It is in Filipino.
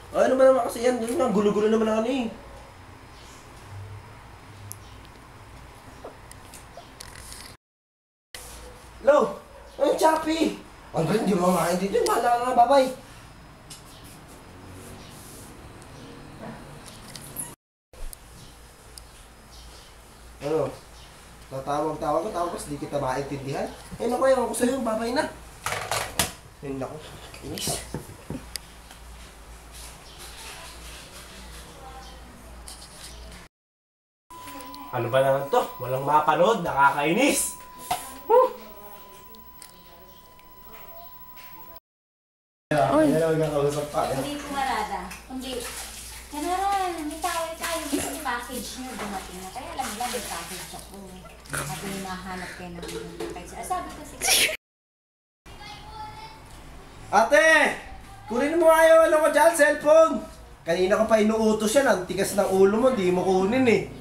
Ano ba naman kasi yan? Yun nga, gulo-gulo naman ako eh. Hello? Ano, Chappy? Ang galing, di mo makain dito. Bahala ka nga, babay. Ano? Tatawag-tawag ko, tapos di kita maintindihan. Eh, naku, ewan ko sa'yo, babay na. Ayun, naku, inis. Ano ba naman to? Walang mapanood, nakakainis! Oy. Hindi pumarada. Kundi, kanaran, may tayo yung package niyo dumating na. Kaya alam nila may package ako. Sabi yung mahanap kayo ng package. Sabi ko sige. Ate! Kunin mo nga yung ano ko dyan, cellphone! Kanina ko pa inuutos yan, ang tigas ng ulo mo, di mo kunin eh.